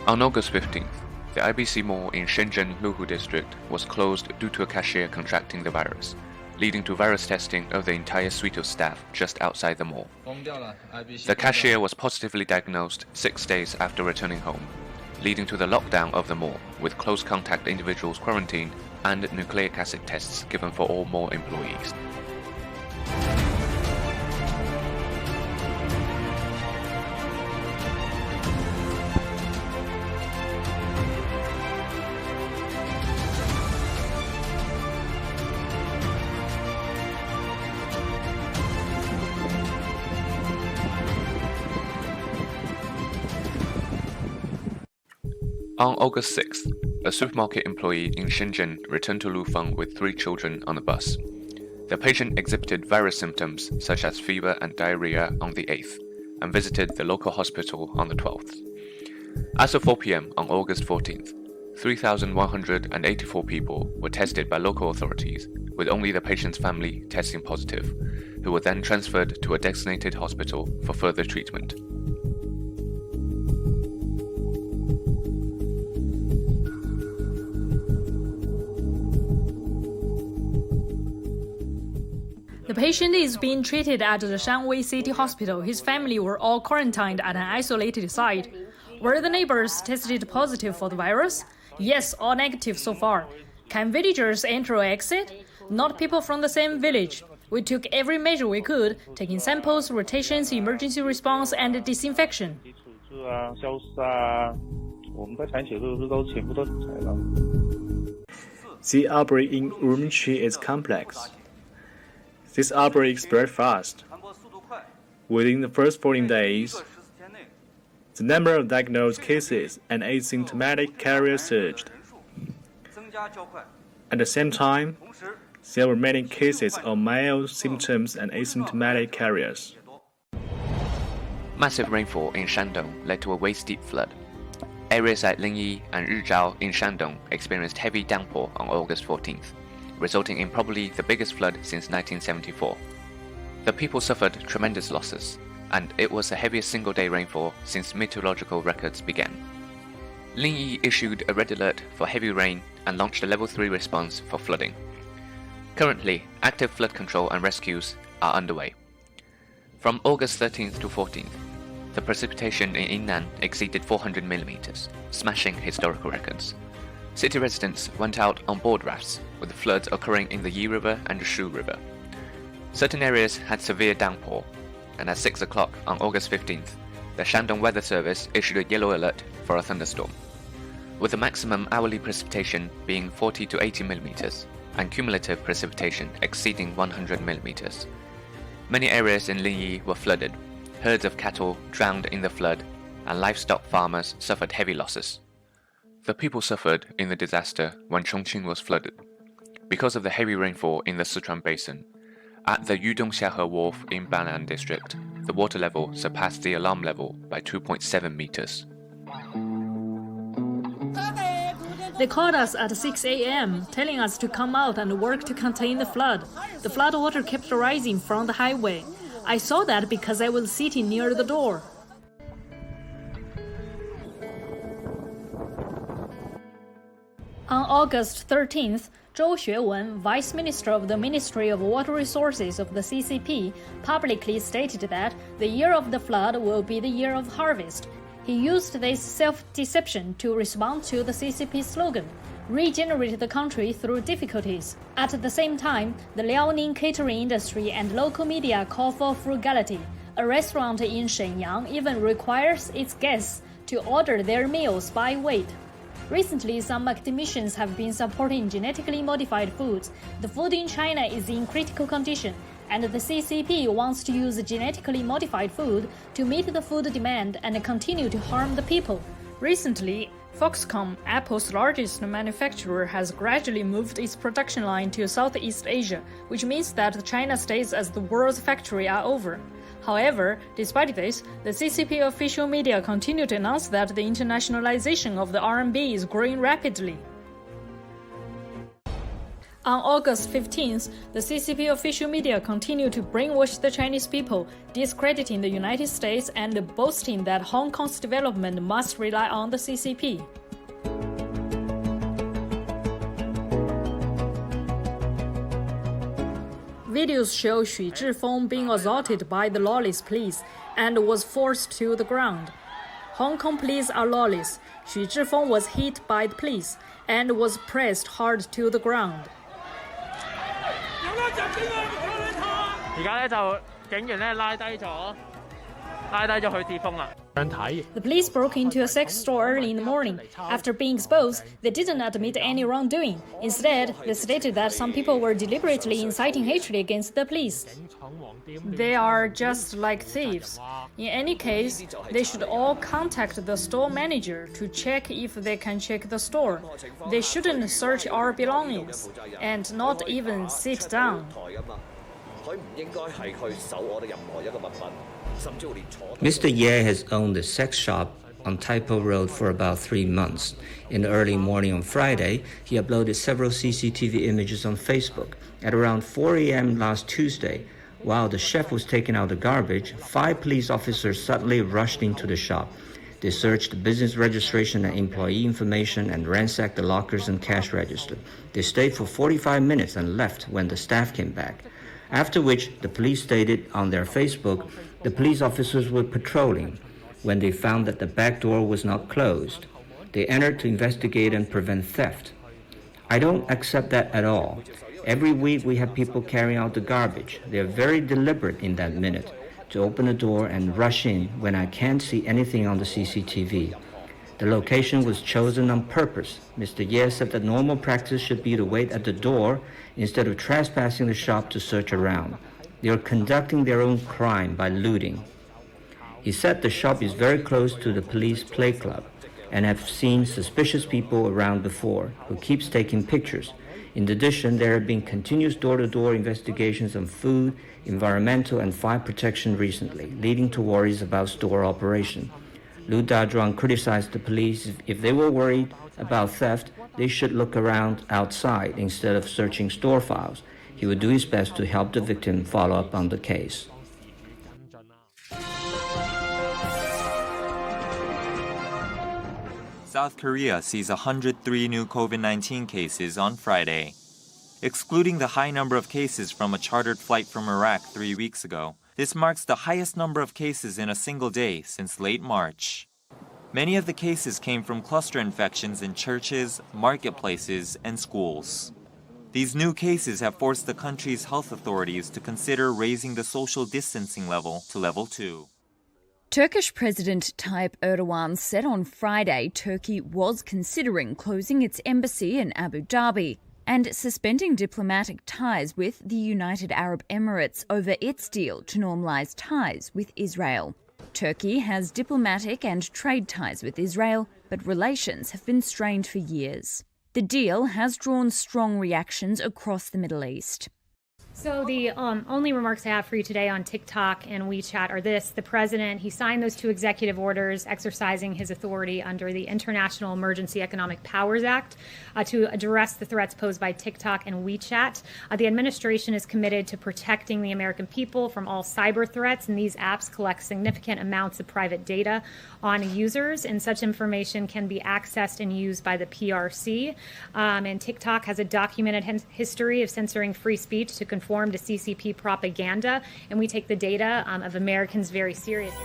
On August 15th, the IBC Mall in Shenzhen Luhu district was closed due to a cashier contracting the virus, leading to virus testing of the entire suite of staff just outside the mall. The cashier was positively diagnosed 6 days after returning home, leading to the lockdown of the mall, with close contact individuals quarantined and nucleic acid tests given for all mall employees. On August 6th, a supermarket employee in Shenzhen returned to Lufeng with 3 children on a bus. The patient exhibited virus symptoms such as fever and diarrhea on the 8th, and visited the local hospital on the 12th. As of 4 p.m. on August 14th, 3,184 people were tested by local authorities, with only the patient's family testing positive, who were then transferred to a designated hospital for further treatment. The patient is being treated at the Shanwei City Hospital. His family were all quarantined at an isolated site. Were the neighbors tested positive for the virus? Yes, all negative so far. Can villagers enter or exit? Not people from the same village. We took every measure we could, taking samples, rotations, emergency response, and disinfection. The outbreak in Urumqi is complex. This outbreak spread fast. Within the first 14 days, the number of diagnosed cases and asymptomatic carriers surged. At the same time, there were many cases of mild symptoms and asymptomatic carriers. Massive rainfall in Shandong led to a waist-deep flood. Areas like Lingyi and Rizhao in Shandong experienced heavy downpour on August 14th, resulting in probably the biggest flood since 1974. The people suffered tremendous losses, and it was the heaviest single-day rainfall since meteorological records began. Lingyi issued a red alert for heavy rain and launched a level 3 response for flooding. Currently, active flood control and rescues are underway. From August 13th to 14th, the precipitation in Yunnan exceeded 400 millimeters, smashing historical records. City residents went out on board rafts, with floods occurring in the Yi River and the Shu River. Certain areas had severe downpour, and at 6 o'clock on August 15th, the Shandong Weather Service issued a yellow alert for a thunderstorm, with the maximum hourly precipitation being 40 to 80 millimeters, and cumulative precipitation exceeding 100 millimeters. Many areas in Lingyi were flooded, herds of cattle drowned in the flood, and livestock farmers suffered heavy losses. The people suffered in the disaster when Chongqing was flooded. Because of the heavy rainfall in the Sichuan Basin, at the Yudongxiahe Wharf in Ban'an district, the water level surpassed the alarm level by 2.7 meters. They called us at 6 a.m., telling us to come out and work to contain the flood. The flood water kept rising from the highway. I saw that because I was sitting near the door. On August 13th, Zhou Xuewen, Vice Minister of the Ministry of Water Resources of the CCP, publicly stated that the year of the flood will be the year of harvest. He used this self-deception to respond to the CCP slogan, "Regenerate the country through difficulties." At the same time, the Liaoning catering industry and local media call for frugality. A restaurant in Shenyang even requires its guests to order their meals by weight. Recently, some academicians have been supporting genetically modified foods. The food in China is in critical condition, and the CCP wants to use genetically modified food to meet the food demand and continue to harm the people. Recently, Foxconn, Apple's largest manufacturer, has gradually moved its production line to Southeast Asia, which means that China's days as the world's factory are over. However, despite this, the CCP official media continue to announce that the internationalization of the RMB is growing rapidly. On August 15th, the CCP official media continued to brainwash the Chinese people, discrediting the United States and boasting that Hong Kong's development must rely on the CCP. Videos show Xu Zhifeng being assaulted by the lawless police and was forced to the ground. Hong Kong police are lawless. Xu Zhifeng was hit by the police and was pressed hard to the ground. 而家咧就警員咧拉低咗許智峰啦。 The police broke into a sex store early in the morning. After being exposed, they didn't admit any wrongdoing. Instead, they stated that some people were deliberately inciting hatred against the police. They are just like thieves. In any case, they should all contact the store manager to check if they can check the store. They shouldn't search our belongings and not even sit down. Mr. Ye has owned a sex shop on Taipo Road for about 3 months. In the early morning on Friday, he uploaded several CCTV images on Facebook. At around 4 a.m. last Tuesday, while the chef was taking out the garbage, 5 police officers suddenly rushed into the shop. They searched the business registration and employee information and ransacked the lockers and cash register. They stayed for 45 minutes and left when the staff came back. After which, the police stated on their Facebook, the police officers were patrolling when they found that the back door was not closed. They entered to investigate and prevent theft. I don't accept that at all. Every week we have people carrying out the garbage. They are very deliberate in that minute to open the door and rush in when I can't see anything on the CCTV. The location was chosen on purpose. Mr. Ye said that normal practice should be to wait at the door instead of trespassing the shop to search around. They are conducting their own crime by looting. He said the shop is very close to the police play club and have seen suspicious people around before who keeps taking pictures. In addition, there have been continuous door-to-door investigations on food, environmental, and fire protection recently, leading to worries about store operation. Lu Dazhuang criticized the police. If they were worried about theft, they should look around outside instead of searching store files. He would do his best to help the victim follow up on the case. South Korea sees 103 new COVID-19 cases on Friday. Excluding the high number of cases from a chartered flight from Iraq 3 weeks ago, this marks the highest number of cases in a single day since late March. Many of the cases came from cluster infections in churches, marketplaces, and schools. These new cases have forced the country's health authorities to consider raising the social distancing level to level 2. Turkish President Tayyip Erdogan said on Friday Turkey was considering closing its embassy in Abu Dhabi and suspending diplomatic ties with the United Arab Emirates over its deal to normalise ties with Israel. Turkey has diplomatic and trade ties with Israel, but relations have been strained for years. The deal has drawn strong reactions across the Middle East. So the only remarks I have for you today on TikTok and WeChat are this. The president, he signed those 2 executive orders exercising his authority under the International Emergency Economic Powers Act to address the threats posed by TikTok and WeChat. The administration is committed to protecting the American people from all cyber threats, and these apps collect significant amounts of private data on users, and such information can be accessed and used by the PRC. And TikTok has a documented history of censoring free speech to conform to CCP propaganda, and we take the data of Americans very seriously.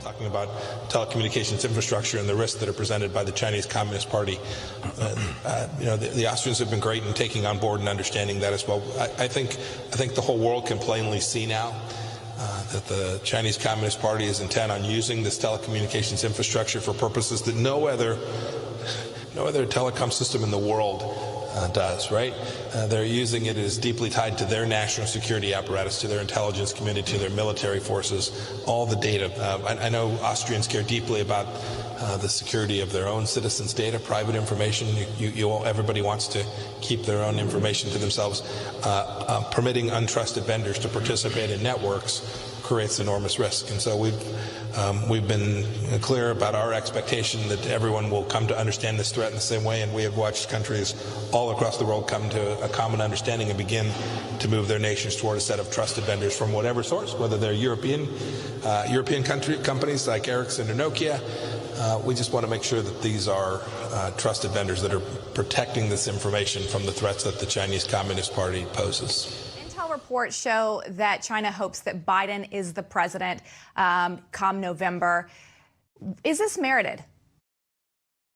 Talking about telecommunications infrastructure and the risks that are presented by the Chinese Communist Party. The Austrians have been great in taking on board and understanding that as well. I think the whole world can plainly see now that the Chinese Communist Party is intent on using this telecommunications infrastructure for purposes that no other telecom system in the world does, right? They're using it as deeply tied to their national security apparatus, to their intelligence community, to their military forces, all the data. I know Austrians care deeply about the security of their own citizens' data, private information. Everybody wants to keep their own information to themselves. Permitting untrusted vendors to participate in networks creates enormous risk. And so we've been clear about our expectation that everyone will come to understand this threat in the same way, and we have watched countries all across the world come to a common understanding and begin to move their nations toward a set of trusted vendors from whatever source, whether they're European companies like Ericsson or Nokia. We just want to make sure that these are trusted vendors that are protecting this information from the threats that the Chinese Communist Party poses. Intel reports show that China hopes that Biden is the president come November. Is this merited?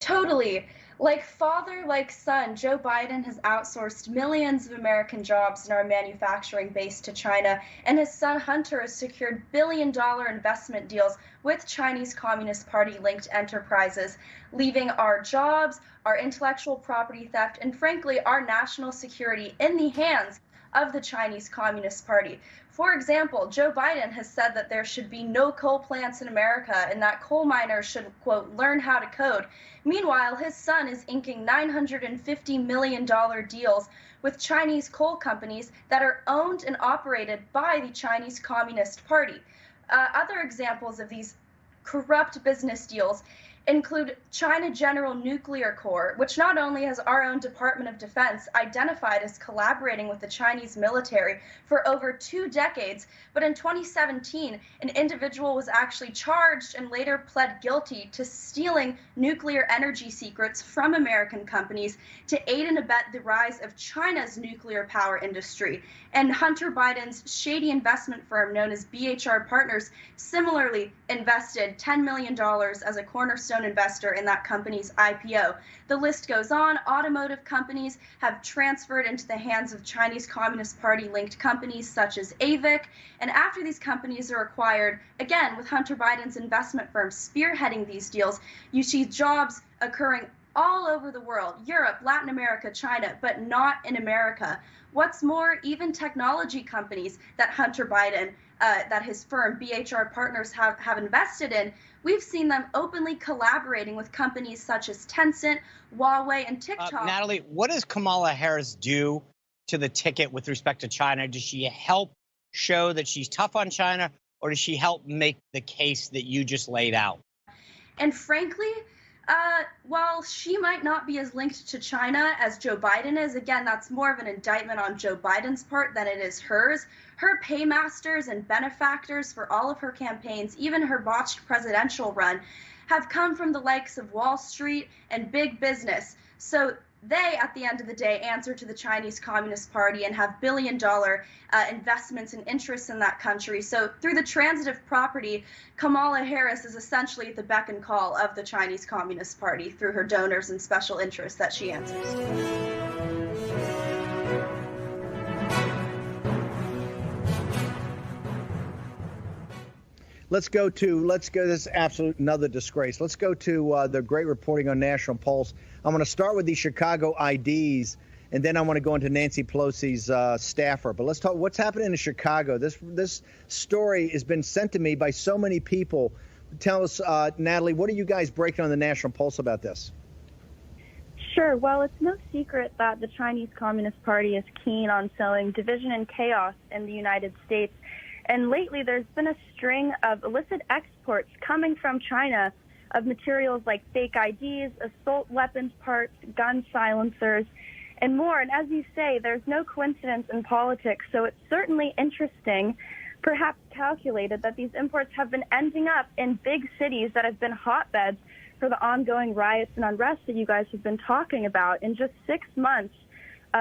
Totally. Like father, like son, Joe Biden has outsourced millions of American jobs in our manufacturing base to China, and his son Hunter has secured billion-dollar investment deals with Chinese Communist Party-linked enterprises, leaving our jobs, our intellectual property theft, and frankly, our national security in the hands of the Chinese Communist Party. For example, Joe Biden has said that there should be no coal plants in America and that coal miners should, quote, learn how to code. Meanwhile, his son is inking $950 million deals with Chinese coal companies that are owned and operated by the Chinese Communist Party. Other examples of these corrupt business deals include China General Nuclear Corps, which not only has our own Department of Defense identified as collaborating with the Chinese military for over 2 decades, but in 2017, an individual was actually charged and later pled guilty to stealing nuclear energy secrets from American companies to aid and abet the rise of China's nuclear power industry. And Hunter Biden's shady investment firm known as BHR Partners similarly invested $10 million as a cornerstone investor in that company's IPO. The list goes on. Automotive companies have transferred into the hands of Chinese Communist Party-linked companies such as AVIC. And after these companies are acquired, again, with Hunter Biden's investment firm spearheading these deals, you see jobs occurring all over the world, Europe, Latin America, China, but not in America. What's more, even technology companies that Hunter Biden, that his firm BHR Partners have invested in, we've seen them openly collaborating with companies such as Tencent, Huawei, and TikTok. Natalie, what does Kamala Harris do to the ticket with respect to China? Does she help show that she's tough on China, or does she help make the case that you just laid out? And frankly, while she might not be as linked to China as Joe Biden is, again, that's more of an indictment on Joe Biden's part than it is hers. Her paymasters and benefactors for all of her campaigns, even her botched presidential run, have come from the likes of Wall Street and big business. So they, at the end of the day, answer to the Chinese Communist Party and have billion-dollar investments and interests in that country. So through the transitive property, Kamala Harris is essentially at the beck and call of the Chinese Communist Party through her donors and special interests that she answers to. Let's go, this is absolute another disgrace. Let's go to the great reporting on National Pulse. I'm going to start with these Chicago IDs, and then I want to go into Nancy Pelosi's staffer. But let's talk what's happening in Chicago. This story has been sent to me by so many people. Tell us, Natalie, what are you guys breaking on the National Pulse about this? Sure. Well, it's no secret that the Chinese Communist Party is keen on sowing division and chaos in the United States. And lately, there's been a string of illicit exports coming from China of materials like fake IDs, assault weapons parts, gun silencers, and more. And as you say, there's no coincidence in politics, so it's certainly interesting, perhaps calculated, that these imports have been ending up in big cities that have been hotbeds for the ongoing riots and unrest that you guys have been talking about. In just 6 months,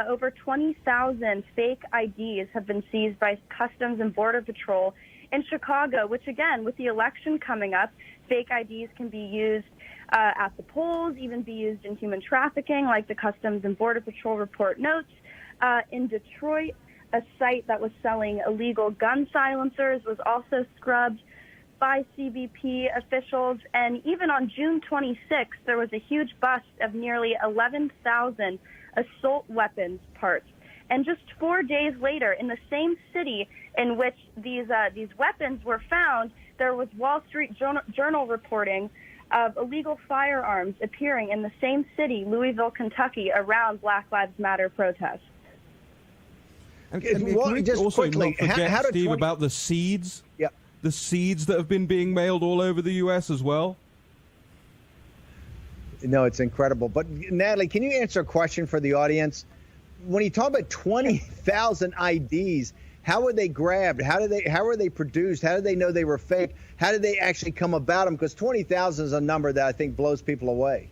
over 20,000 fake IDs have been seized by Customs and Border Patrol in Chicago, which, again, with the election coming up, fake IDs can be used at the polls, even be used in human trafficking, like the Customs and Border Patrol report notes. In Detroit, a site that was selling illegal gun silencers was also scrubbed by CBP officials. And even on June 26th, there was a huge bust of nearly 11,000 assault weapons parts. And just 4 days later, in the same city in which these weapons were found, there was Wall Street Journal reporting of illegal firearms appearing in the same city, Louisville, Kentucky, around Black Lives Matter protests. And can we just also quickly, not forget, how did Steve, about the seeds? Yeah. the seeds that have been being mailed all over the U.S. as well? No, it's incredible. But Natalie, can you answer a question for the audience? When you talk about 20,000 IDs, how were they grabbed? How were they produced? How did they know they were fake? How did they actually come about them? Because 20,000 is a number that I think blows people away.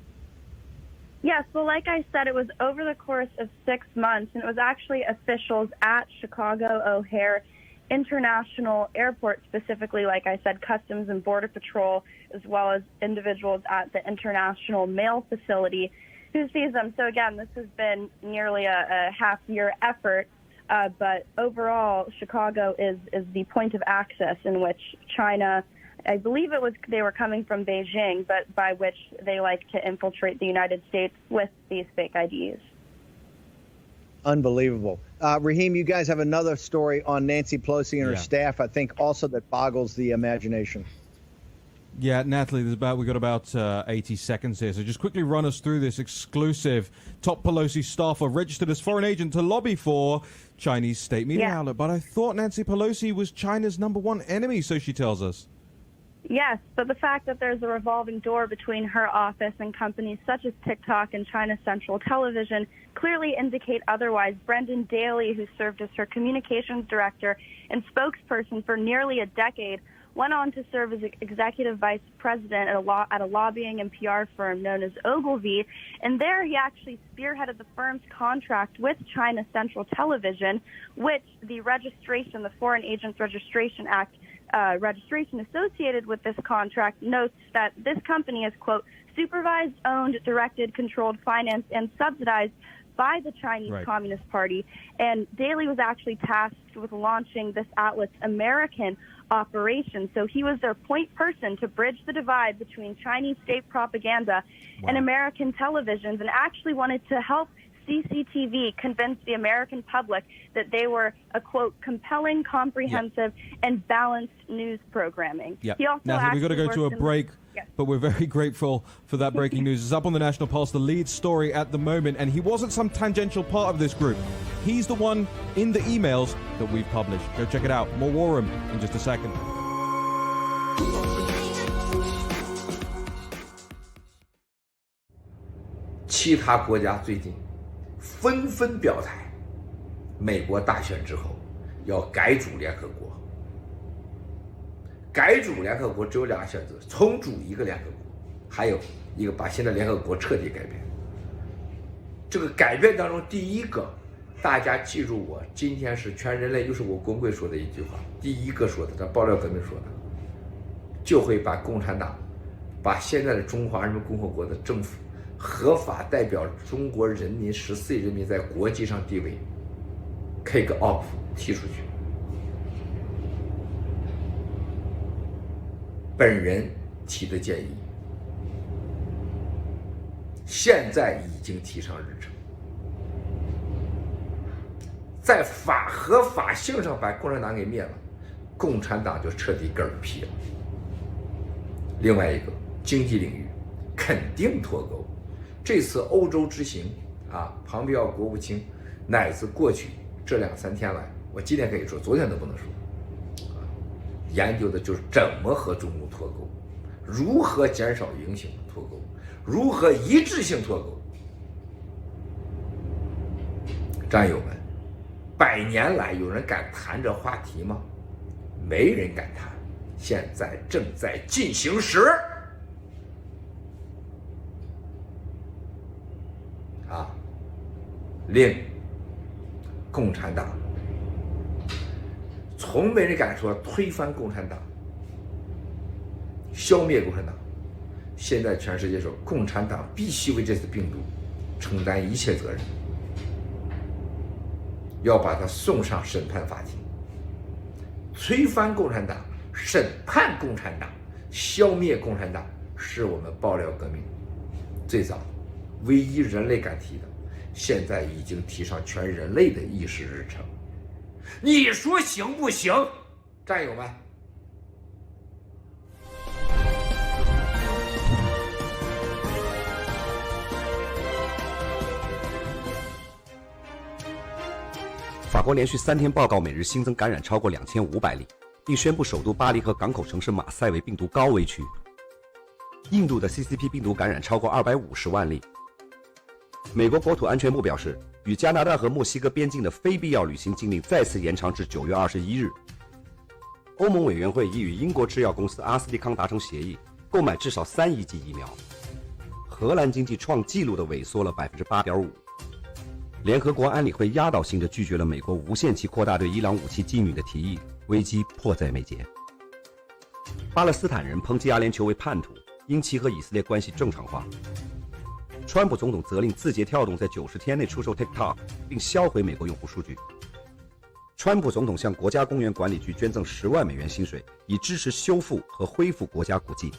Yes, well, like I said, it was over the course of 6 months, and it was actually officials at Chicago O'Hare International Airport, specifically, like I said, Customs and Border Patrol, as well as individuals at the International Mail Facility who sees them. So again, this has been nearly a half-year effort, but overall, Chicago is the point of access in which China, I believe they were coming from Beijing, but by which they like to infiltrate the United States with these fake IDs. Unbelievable. Raheem, you guys have another story on Nancy Pelosi and her staff, I think also that boggles the imagination. Yeah, Natalie, we've got about 80 seconds here, so just quickly run us through this exclusive. Top Pelosi staffer registered as foreign agent to lobby for Chinese state media outlet. But I thought Nancy Pelosi was China's #1 enemy, so she tells us. Yes, but the fact that there's a revolving door between her office and companies such as TikTok and China Central Television clearly indicate otherwise. Brendan Daly, who served as her communications director and spokesperson for nearly a decade, went on to serve as executive vice president at a lobbying and PR firm known as Ogilvy, and there he actually spearheaded the firm's contract with China Central Television, which the Foreign Agents Registration Act registration associated with this contract notes that this company is, quote, supervised, owned, directed, controlled, financed, and subsidized by the Chinese Communist Party. And Daly was actually tasked with launching this outlet's American operation. So he was their point person to bridge the divide between Chinese state propaganda and American televisions, and actually wanted to help CCTV convince the American public that they were a, quote, compelling, comprehensive, and balanced news programming. Yeah. He also Natalie, we've got to go to a break, but we're very grateful for that breaking news. It's up on the National Pulse, the lead story at the moment, and he wasn't some tangential part of this group. He's the one in the emails that we've published. Go check it out. More War Room in just a second.其他国家最近纷纷表态，美国大选之后要改组联合国。改组联合国只有2个选择：重组一个联合国，还有一个把现在联合国彻底改变。这个改变当中，第一个，大家记住我今天是全人类，又是我公会说的一句话，第一个说的，这爆料革命说的，就会把共产党，把现在的中华人民共和国的政府合法代表中国人民14亿人民在国际上地位 kick off 踢出去。本人提的建议，现在已经提上日程，在合法性上把共产党给灭了，共产党就彻底嗝屁了。另外一个，经济领域肯定脱钩。这次欧洲之行庞皮奥国务卿乃至过去这2、3天来，我今天可以说，昨天都不能说，研究的就是怎么和中共脱钩，如何减少影响脱钩，如何一致性脱钩。战友们，100年来有人敢谈这话题吗？没人敢谈，现在正在进行时。令共产党从没人敢说推翻共产党、消灭共产党，现在全世界说共产党必须为这次病毒承担一切责任，要把它送上审判法庭。推翻共产党、审判共产党、消灭共产党，是我们爆料革命最早、唯一人类敢提的。现在已经提上全人类的议事日程，你说行不行，战友们？法国连续3天报告每日新增感染超过2500例，并宣布首都巴黎和港口城市马赛为病毒高危区。印度的 CCP 病毒感染超过250万例。美国国土安全部表示，与加拿大和墨西哥边境的非必要旅行禁令再次延长至9月21日。欧盟委员会已与英国制药公司阿斯利康达成协议，购买至少3亿剂疫苗。荷兰经济创纪录的萎缩了 8.5%。联合国安理会压倒性地拒绝了美国无限期扩大对伊朗武器禁运的提议，危机迫在眉睫。巴勒斯坦人抨击阿联酋为叛徒，因其和以色列关系正常化。川普总统责令字节跳动在90天内出售 TikTok， 并销毁美国用户数据。川普总统向国家公园管理局捐赠10万美元薪水，以支持修复和恢复国家古迹。